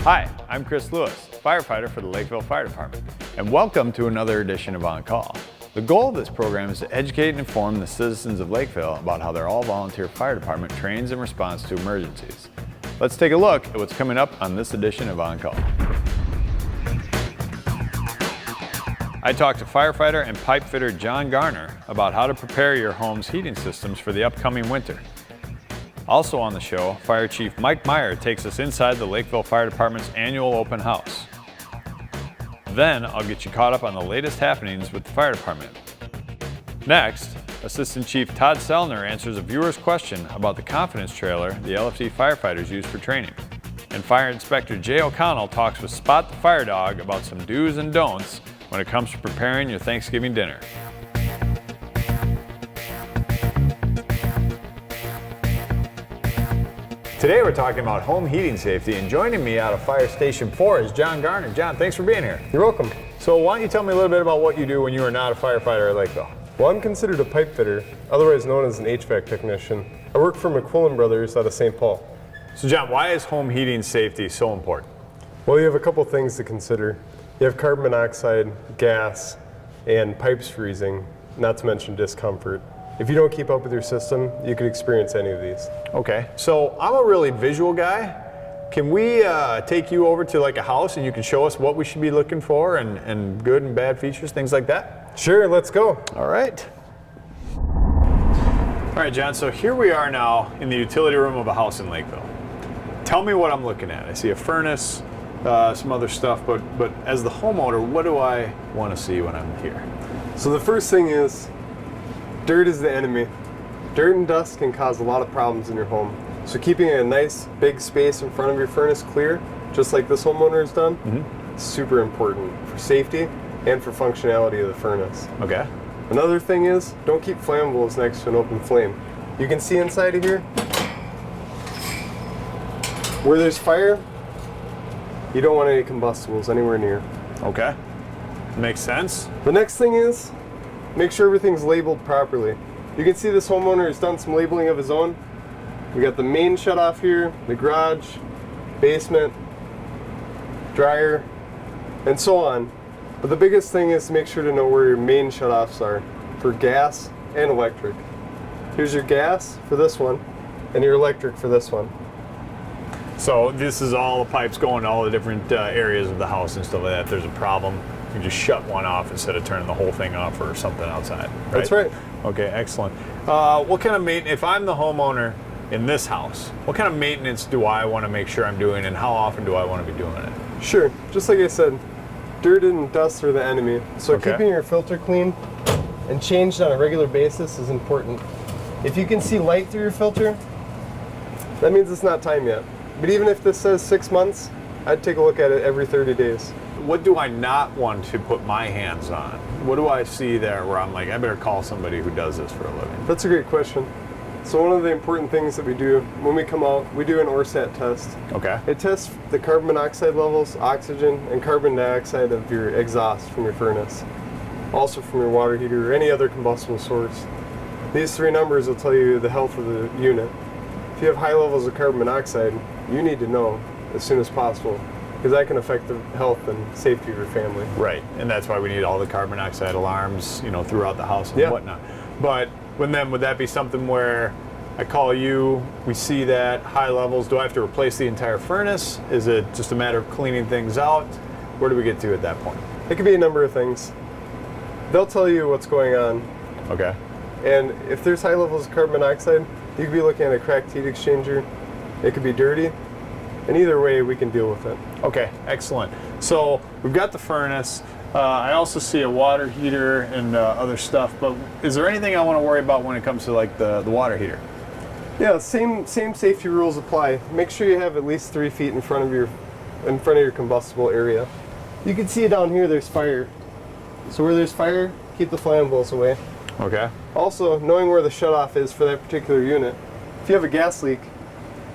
Hi, I'm Chris Lewis, firefighter for the Lakeville Fire Department, and welcome to another edition of On Call. The goal of this program is to educate and inform the citizens of Lakeville about how their all-volunteer fire department trains in response to emergencies. Let's take a look at what's coming up on this edition of On Call. I talked to firefighter and pipe fitter John Garner about how to prepare your home's heating systems for the upcoming winter. Also on the show, Fire Chief Mike Meyer takes us inside the Lakeville Fire Department's annual open house. Then I'll get you caught up on the latest happenings with the fire department. Next, Assistant Chief Todd Sellner answers a viewer's question about the confidence trailer the LFD firefighters use for training. And Fire Inspector Jay O'Connell talks with Spot the Fire Dog about some do's and don'ts when it comes to preparing your Thanksgiving dinner. Today we're talking about home heating safety, and joining me out of Fire Station 4 is John Garner. John, thanks for being here. You're welcome. So why don't you tell me a little bit about what you do when you are not a firefighter at Lakeville? Well, I'm considered a pipe fitter, otherwise known as an HVAC technician. I work for McQuillan Brothers out of St. Paul. So John, why is home heating safety so important? Well, you have a couple things to consider. You have carbon monoxide, gas, and pipes freezing, not to mention discomfort. If you don't keep up with your system, you could experience any of these. Okay, so I'm a really visual guy. Can we take you over to like a house and you can show us what we should be looking for and good and bad features, things like that? Sure, let's go. All right. All right, John, so here we are now in the utility room of a house in Lakeville. Tell me what I'm looking at. I see a furnace, some other stuff, but as the homeowner, what do I want to see when I'm here? So the first thing is, dirt is the enemy. Dirt and dust can cause a lot of problems in your home. So keeping a nice big space in front of your furnace clear, just like this homeowner has done, is super important for safety and for functionality of the furnace. Okay. Another thing is, don't keep flammables next to an open flame. You can see inside of here, where there's fire, you don't want any combustibles anywhere near. Okay. Makes sense. The next thing is, make sure everything's labeled properly. You can see this homeowner has done some labeling of his own. We got the main shutoff here, the garage, basement, dryer, and so on. But the biggest thing is to make sure to know where your main shutoffs are for gas and electric. Here's your gas for this one, and your electric for this one. So this is all the pipes going to all the different areas of the house and stuff like that. If there's a problem, you just shut one off instead of turning the whole thing off or something outside. Right? That's right. Okay, excellent. What kind of maintenance, if I'm the homeowner in this house, what kind of maintenance do I want to make sure I'm doing, and how often do I want to be doing it? Sure, just like I said, dirt and dust are the enemy. So keeping your filter clean and changed on a regular basis is important. If you can see light through your filter, that means it's not time yet. But even if this says 6 months, I'd take a look at it every 30 days. What do I not want to put my hands on? What do I see there where I'm like, I better call somebody who does this for a living? That's a great question. So one of the important things that we do when we come out, we do an ORSAT test. Okay. It tests the carbon monoxide levels, oxygen, and carbon dioxide of your exhaust from your furnace. Also from your water heater or any other combustible source. These three numbers will tell you the health of the unit. If you have high levels of carbon monoxide, you need to know as soon as possible, because that can affect the health and safety of your family. Right, and that's why we need all the carbon monoxide alarms, throughout the house and whatnot. But would that be something where I call you, we see that high levels, do I have to replace the entire furnace? Is it just a matter of cleaning things out? Where do we get to at that point? It could be a number of things. They'll tell you what's going on. Okay. And if there's high levels of carbon monoxide, you could be looking at a cracked heat exchanger. It could be dirty. And either way, we can deal with it. Okay, excellent. So we've got the furnace. I also see a water heater and other stuff, but is there anything I want to worry about when it comes to like the water heater? Yeah, same safety rules apply. Make sure you have at least 3 feet in front of your combustible area. You can see down here there's fire. So where there's fire, keep the flammables away. Okay. Also, knowing where the shutoff is for that particular unit. If you have a gas leak,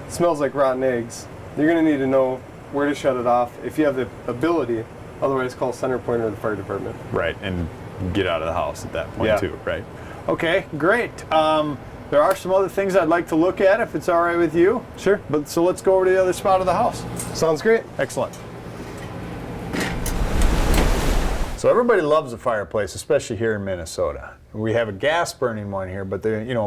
it smells like rotten eggs. You're going to need to know where to shut it off if you have the ability. Otherwise, call center point or the fire department. Right, and get out of the house at that point too, right? Okay, great. There are some other things I'd like to look at if it's all right with you. Sure. But so let's go over to the other spot of the house. Sounds great. Excellent. So everybody loves a fireplace, especially here in Minnesota. We have a gas burning one here, but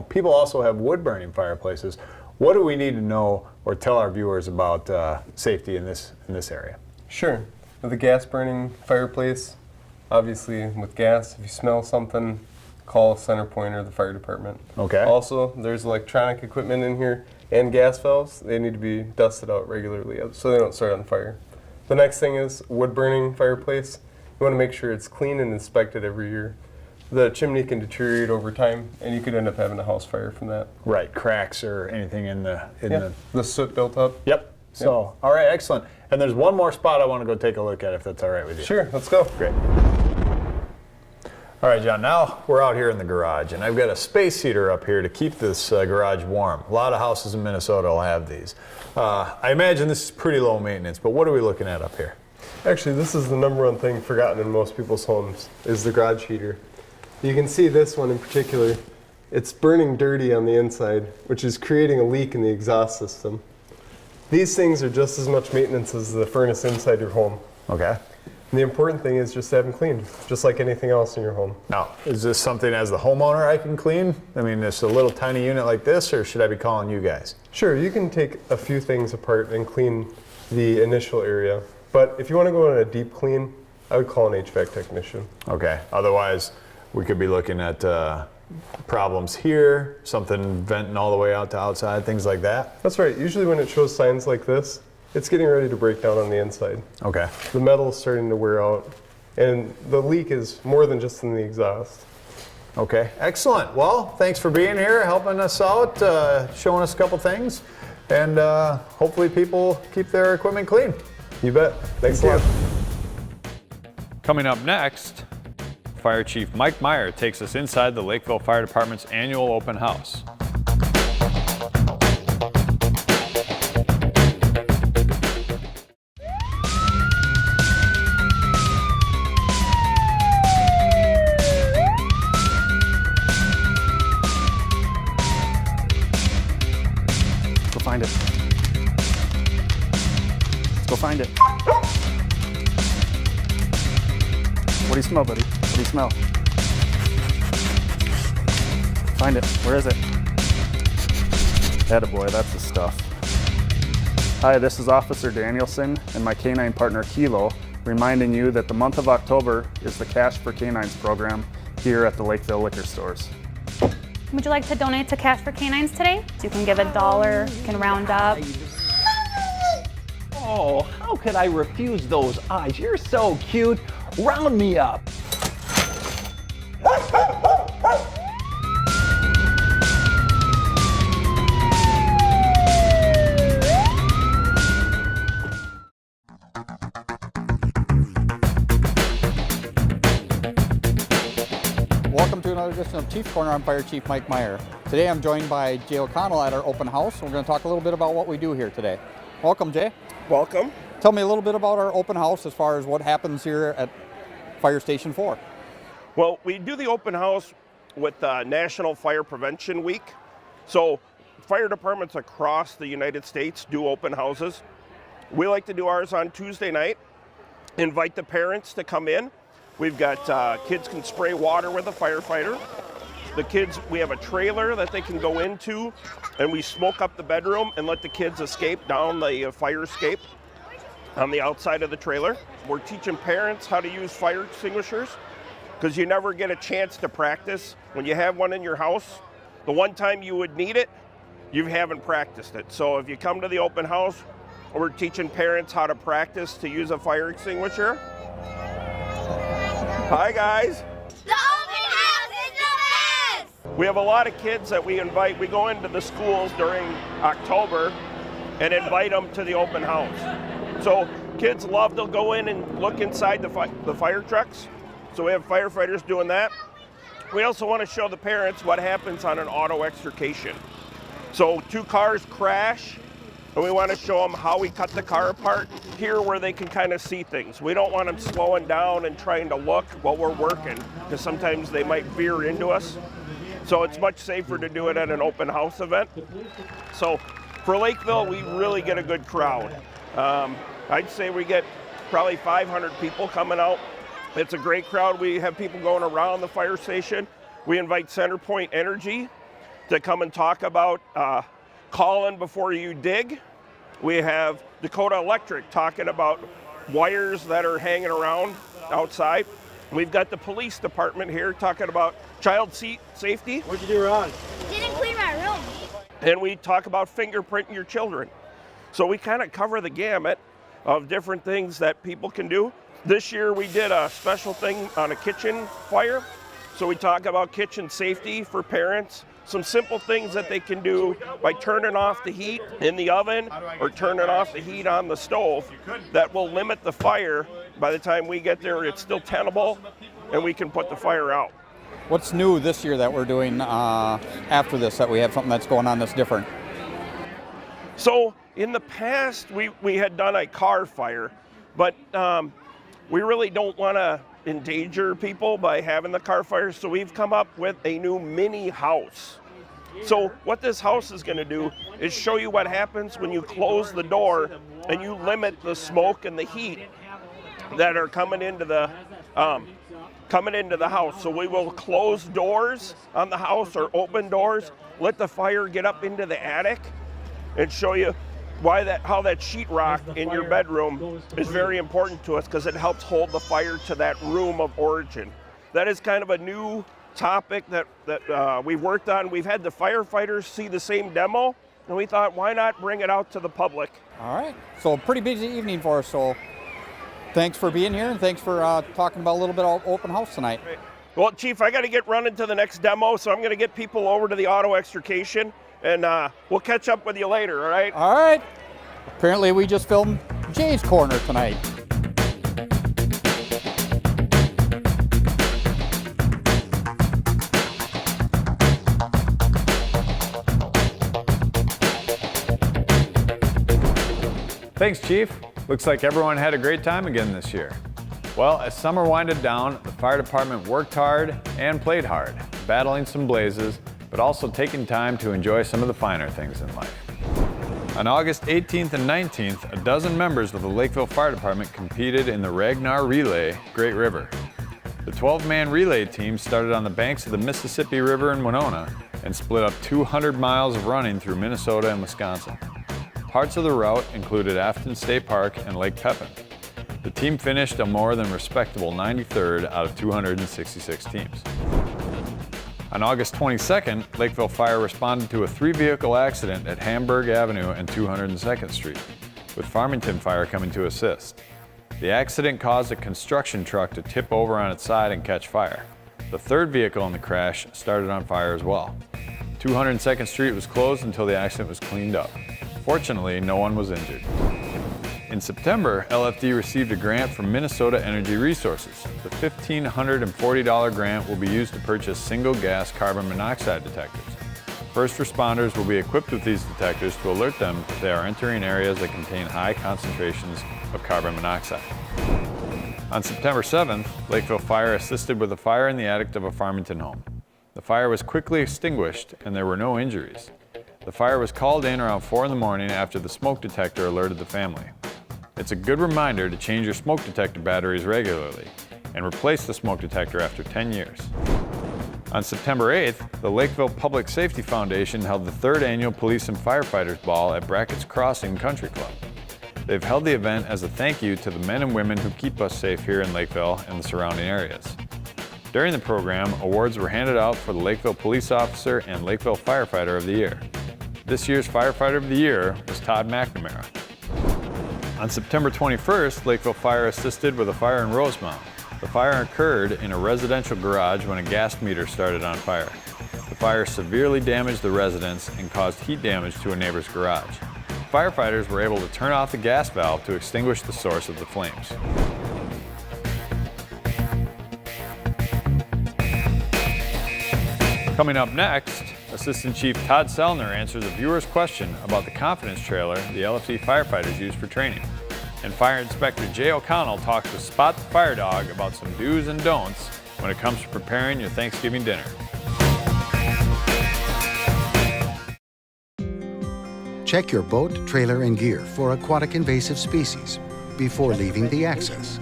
people also have wood burning fireplaces. What do we need to know or tell our viewers about safety in this area? Sure. With a gas burning fireplace, obviously with gas, if you smell something, call Center Point or the fire department. Okay. Also, there's electronic equipment in here and gas valves. They need to be dusted out regularly so they don't start on fire. The next thing is wood burning fireplace. You want to make sure it's clean and inspected every year. The chimney can deteriorate over time, and you could end up having a house fire from that. Right, cracks or anything in the soot built up. Yep. So, all right, excellent. And there's one more spot I want to go take a look at if that's all right with you. Sure, let's go. Great. All right, John, now we're out here in the garage, and I've got a space heater up here to keep this garage warm. A lot of houses in Minnesota will have these. I imagine this is pretty low maintenance, but what are we looking at up here? Actually, this is the #1 thing forgotten in most people's homes, is the garage heater. You can see this one in particular. It's burning dirty on the inside, which is creating a leak in the exhaust system. These things are just as much maintenance as the furnace inside your home. Okay. And the important thing is just to have them cleaned, just like anything else in your home. Now, is this something as the homeowner I can clean? I mean, it's a little tiny unit like this, or should I be calling you guys? Sure, you can take a few things apart and clean the initial area. But if you want to go on a deep clean, I would call an HVAC technician. Okay, otherwise we could be looking at problems here, something venting all the way out to outside, things like that. That's right. Usually when it shows signs like this, it's getting ready to break down on the inside. Okay. The metal is starting to wear out, and the leak is more than just in the exhaust. Okay, excellent. Well, thanks for being here, helping us out, showing us a couple things, and hopefully people keep their equipment clean. You bet. Thanks a lot. Coming up next, Fire Chief Mike Meyer takes us inside the Lakeville Fire Department's annual open house. Go find it. Let's go find it. What do you smell, buddy? What do you smell? Find it. Where is it? Attaboy, that's the stuff. Hi, this is Officer Danielson and my canine partner Kilo, reminding you that the month of October is the Cash for Canines program here at the Lakeville liquor stores. Would you like to donate to Cash for Canines today? You can give $1, you can round up. Oh, how could I refuse those eyes? You're so cute. Round me up. Welcome to another edition of Chief Corner. I'm Fire Chief Mike Meyer. Today I'm joined by Jay O'Connell at our open house. We're going to talk a little bit about what we do here today. Welcome, Jay. Welcome. Tell me a little bit about our open house as far as what happens here at Fire Station 4. Well, we do the open house with National Fire Prevention Week. So fire departments across the United States do open houses. We like to do ours on Tuesday night. Invite the parents to come in. We've got kids can spray water with a firefighter. The kids, we have a trailer that they can go into, and we smoke up the bedroom and let the kids escape down the fire escape on the outside of the trailer. We're teaching parents how to use fire extinguishers because you never get a chance to practice. When you have one in your house, the one time you would need it, you haven't practiced it. So if you come to the open house, we're teaching parents how to practice to use a fire extinguisher. Hi guys. The open house is the best! We have a lot of kids that we invite. We go into the schools during October and invite them to the open house. So kids love to go in and look inside the fire trucks. So we have firefighters doing that. We also want to show the parents what happens on an auto extrication. So two cars crash, and we want to show them how we cut the car apart here where they can kind of see things. We don't want them slowing down and trying to look while we're working, because sometimes they might veer into us. So it's much safer to do it at an open house event. So for Lakeville, we really get a good crowd. I'd say we get probably 500 people coming out. It's a great crowd. We have people going around the fire station. We invite Centerpoint Energy to come and talk about calling before you dig. We have Dakota Electric talking about wires that are hanging around outside. We've got the police department here talking about child seat safety. What'd you do wrong? Didn't clean my room. And we talk about fingerprinting your children. So we kind of cover the gamut of different things that people can do. This year we did a special thing on a kitchen fire. So we talk about kitchen safety for parents, some simple things that they can do by turning off the heat in the oven or turning off the heat on the stove that will limit the fire. By the time we get there, it's still tenable and we can put the fire out. What's new this year that we're doing after this, that we have something that's going on that's different? So in the past, we had done a car fire, but we really don't want to endanger people by having the car fire, so we've come up with a new mini house. So what this house is going to do is show you what happens when you close the door and you limit the smoke and the heat that are coming into the house. So we will close doors on the house or open doors, let the fire get up into the attic, and show you how that sheetrock in your bedroom is very important to us, because it helps hold the fire to that room of origin. That is kind of a new topic that we've worked on. We've had the firefighters see the same demo, and we thought, why not bring it out to the public? All right, so a pretty busy evening for us, so thanks for being here, and thanks for talking about a little bit of open house tonight. Well, Chief, I got to get running to the next demo, so I'm going to get people over to the auto extrication, and we'll catch up with you later, all right? All right. Apparently we just filmed Jay's Corner tonight. Thanks, Chief. Looks like everyone had a great time again this year. Well, as summer winded down, the fire department worked hard and played hard, battling some blazes, but also taking time to enjoy some of the finer things in life. On August 18th and 19th, a dozen members of the Lakeville Fire Department competed in the Ragnar Relay Great River. The 12-man relay team started on the banks of the Mississippi River in Winona and split up 200 miles of running through Minnesota and Wisconsin. Parts of the route included Afton State Park and Lake Pepin. The team finished a more than respectable 93rd out of 266 teams. On August 22nd, Lakeville Fire responded to a 3-vehicle accident at Hamburg Avenue and 202nd Street, with Farmington Fire coming to assist. The accident caused a construction truck to tip over on its side and catch fire. The third vehicle in the crash started on fire as well. 202nd Street was closed until the accident was cleaned up. Fortunately, no one was injured. In September, LFD received a grant from Minnesota Energy Resources. The $1,540 grant will be used to purchase single-gas carbon monoxide detectors. First responders will be equipped with these detectors to alert them if they are entering areas that contain high concentrations of carbon monoxide. On September 7th, Lakeville Fire assisted with a fire in the attic of a Farmington home. The fire was quickly extinguished and there were no injuries. The fire was called in around 4 in the morning after the smoke detector alerted the family. It's a good reminder to change your smoke detector batteries regularly and replace the smoke detector after 10 years. On September 8th, the Lakeville Public Safety Foundation held the 3rd annual Police and Firefighters Ball at Brackett's Crossing Country Club. They've held the event as a thank you to the men and women who keep us safe here in Lakeville and the surrounding areas. During the program, awards were handed out for the Lakeville Police Officer and Lakeville Firefighter of the Year. This year's Firefighter of the Year was Todd McNamara. On September 21st, Lakeville Fire assisted with a fire in Rosemount. The fire occurred in a residential garage when a gas meter started on fire. The fire severely damaged the residence and caused heat damage to a neighbor's garage. Firefighters were able to turn off the gas valve to extinguish the source of the flames. Coming up next, Assistant Chief Todd Sellner answers a viewer's question about the confidence trailer the LFD firefighters use for training. And Fire Inspector Jay O'Connell talks with Spot the Fire Dog about some do's and don'ts when it comes to preparing your Thanksgiving dinner. Check your boat, trailer, and gear for aquatic invasive species before leaving the access.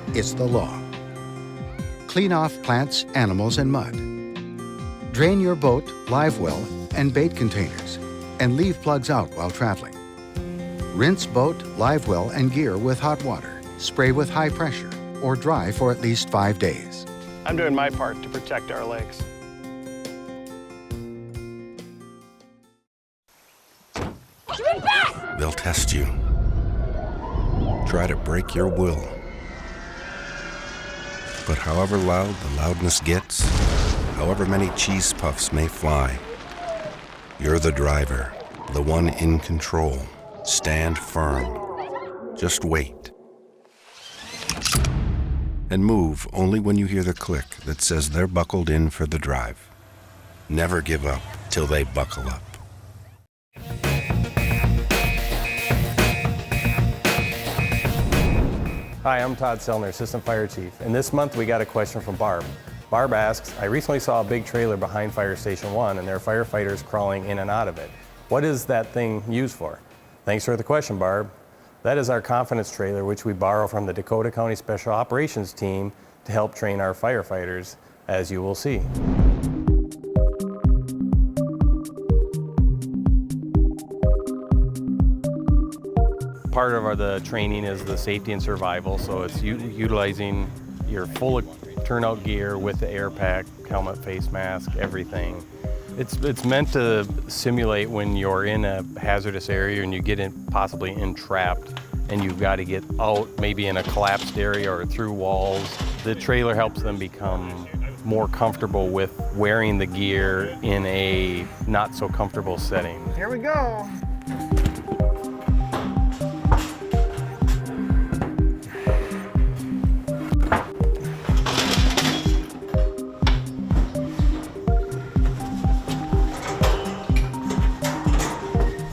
It's the law. Clean off plants, animals, and mud. Drain your boat, live well, and bait containers, and leave plugs out while traveling. Rinse boat, live well, and gear with hot water. Spray with high pressure, or dry for at least 5 days. I'm doing my part to protect our lakes. They'll test you. Try to break your will. But however loud the loudness gets, however many cheese puffs may fly, you're the driver, the one in control. Stand firm. Just wait. And move only when you hear the click that says they're buckled in for the drive. Never give up till they buckle up. Hi, I'm Todd Sellner, Assistant Fire Chief, and this month we got a question from Barb. Barb asks, I recently saw a big trailer behind Fire Station 1 and there are firefighters crawling in and out of it. What is that thing used for? Thanks for the question, Barb. That is our confidence trailer, which we borrow from the Dakota County Special Operations Team to help train our firefighters, as you will see. Part of the training is the safety and survival, so it's utilizing your full turnout gear with the air pack, helmet, face mask, everything. It's meant to simulate when you're in a hazardous area and you get possibly entrapped and you've got to get out, maybe in a collapsed area or through walls. The trailer helps them become more comfortable with wearing the gear in a not so comfortable setting. Here we go.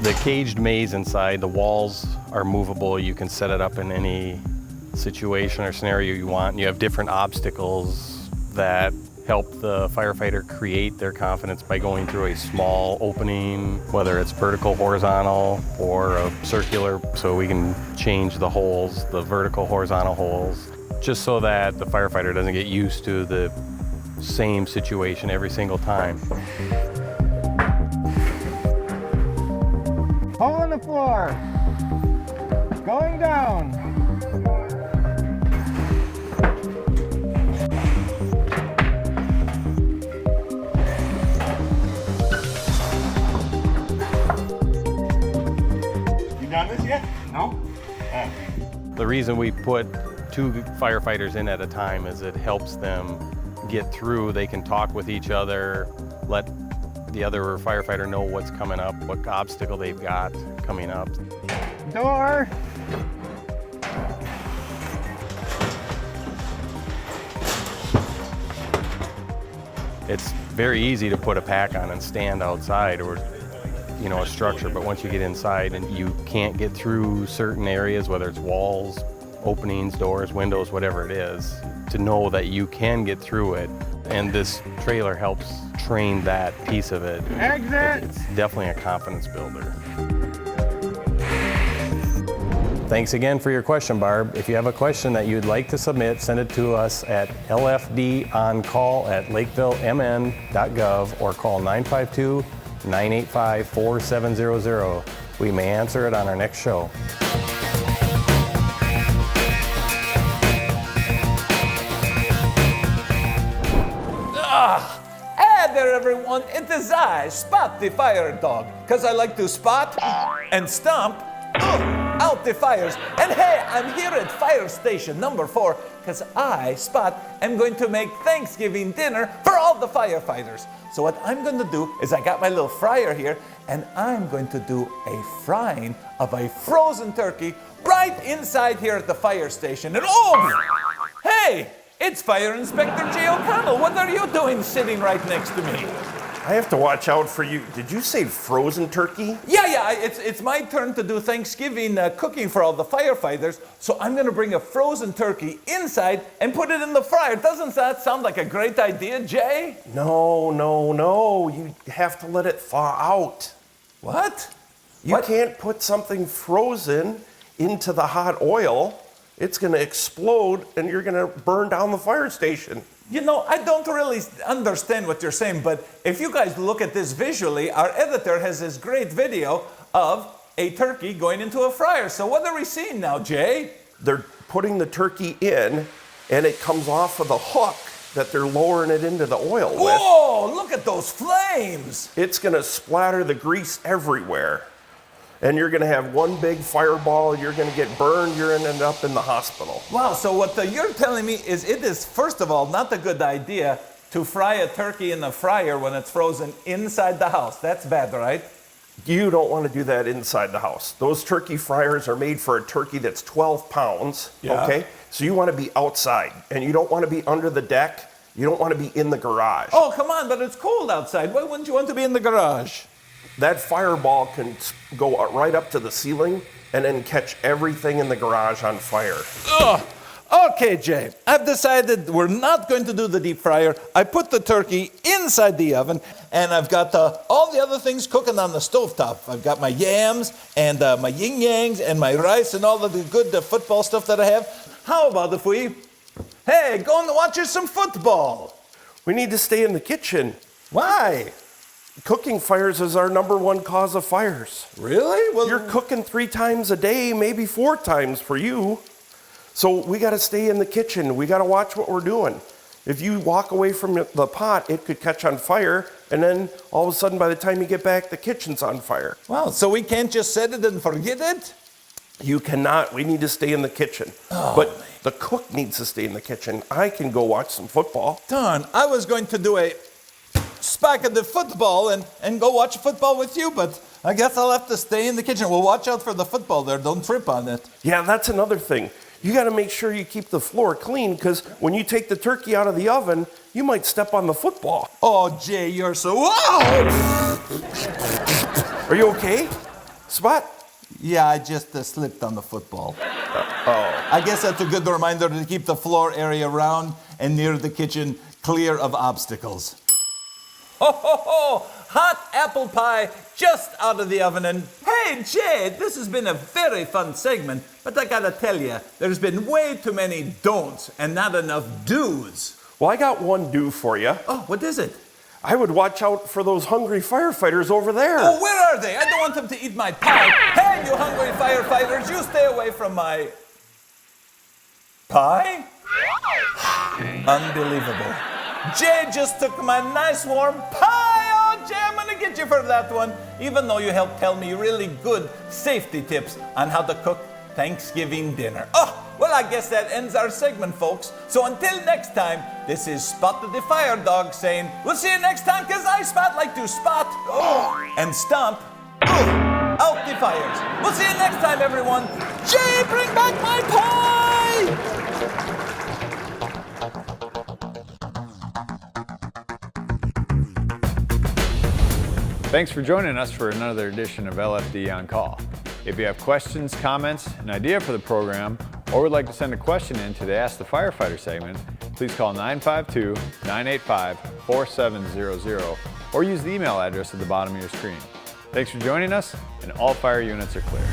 The caged maze inside, the walls are movable. You can set it up in any situation or scenario you want. You have different obstacles that help the firefighter create their confidence by going through a small opening, whether it's vertical, horizontal, or a circular, so we can change the holes, the vertical, horizontal holes, just so that the firefighter doesn't get used to the same situation every single time. Hole in the floor. Going down. You done this yet? No? The reason we put 2 firefighters in at a time is it helps them get through. They can talk with each other, let the other firefighter know what's coming up, what obstacle they've got coming up. Door. It's very easy to put a pack on and stand outside or, you know, a structure, but once you get inside and you can't get through certain areas, whether it's walls, openings, doors, windows, whatever it is, to know that you can get through it. And this trailer helps train that piece of it. Exit! It's definitely a confidence builder. Thanks again for your question, Barb. If you have a question that you'd like to submit, send it to us at lfdoncall@lakevillemn.gov or call 952-985-4700. We may answer it on our next show. Hi there, everyone. It is I, Spot the Fire Dog, because I like to spot and stomp out the fires. And hey, I'm here at Fire Station number 4 because I, Spot, am going to make Thanksgiving dinner for all the firefighters. So what I'm going to do is I got my little fryer here, and I'm going to do a frying of a frozen turkey right inside here at the fire station. And oh, hey! It's Fire Inspector Jay O'Connell. What are you doing sitting right next to me? I have to watch out for you. Did you say frozen turkey? Yeah, it's my turn to do Thanksgiving cooking for all the firefighters, so I'm gonna bring a frozen turkey inside and put it in the fryer. Doesn't that sound like a great idea, Jay? No. You have to let it thaw out. What? You can't put something frozen into the hot oil. It's going to explode and you're going to burn down the fire station. You know, I don't really understand what you're saying, but if you guys look at this visually, our editor has this great video of a turkey going into a fryer. So what are we seeing now, Jay? They're putting the turkey in and it comes off of the hook that they're lowering it into the oil with. Whoa, look at those flames. It's going to splatter the grease everywhere. And you're going to have one big fireball, you're going to get burned, you're going to end up in the hospital. Wow, so what you're telling me is it is, first of all, not a good idea to fry a turkey in the fryer when it's frozen inside the house. That's bad, right? You don't want to do that inside the house. Those turkey fryers are made for a turkey that's 12 pounds, okay? So you want to be outside, and you don't want to be under the deck. You don't want to be in the garage. Oh, come on, but it's cold outside. Why wouldn't you want to be in the garage? That fireball can go right up to the ceiling and then catch everything in the garage on fire. Ugh. Okay, Jay, I've decided we're not going to do the deep fryer. I put the turkey inside the oven, and I've got all the other things cooking on the stovetop. I've got my yams and my yin-yangs and my rice and all of the good football stuff that I have. How about if we, hey, go and watch some football? We need to stay in the kitchen. Why? Cooking fires is our #1 cause of fires. Really? Well, you're cooking 3 times a day, maybe 4 times for you. So we got to stay in the kitchen. We got to watch what we're doing. If you walk away from the pot, it could catch on fire, and then all of a sudden, by the time you get back, the kitchen's on fire. Wow, so we can't just set it and forget it? You cannot. We need to stay in the kitchen. But the cook needs to stay in the kitchen. I can go watch some football. Darn, I was going to do a spark of the football and go watch football with you, but I guess I'll have to stay in the kitchen. Well, watch out for the football there. Don't trip on it. Yeah, that's another thing. You got to make sure you keep the floor clean, because when you take the turkey out of the oven, you might step on the football. Oh, Jay, you're so... Whoa! Are you okay? Spot? Yeah, I just slipped on the football. I guess that's a good reminder to keep the floor area round and near the kitchen clear of obstacles. Ho, ho, ho! Hot apple pie just out of the oven. And hey, Jay, this has been a very fun segment, but I gotta tell you, there's been way too many don'ts and not enough do's. Well, I got one do for you. Oh, what is it? I would watch out for those hungry firefighters over there. Oh, where are they? I don't want them to eat my pie. Hey, you hungry firefighters, you stay away from my... pie? Unbelievable. Jay just took my nice warm pie. Oh, Jay, I'm gonna get you for that one. Even though you helped tell me really good safety tips on how to cook Thanksgiving dinner. Oh, well, I guess that ends our segment, folks. So until next time, this is Spot the Fire Dog saying, we'll see you next time, because I, Spot, like to spot and stomp out the fires. We'll see you next time, everyone. Jay, bring back my pie! Thanks for joining us for another edition of LFD On Call. If you have questions, comments, an idea for the program, or would like to send a question in to the Ask the Firefighter segment, please call 952-985-4700 or use the email address at the bottom of your screen. Thanks for joining us, and all fire units are clear.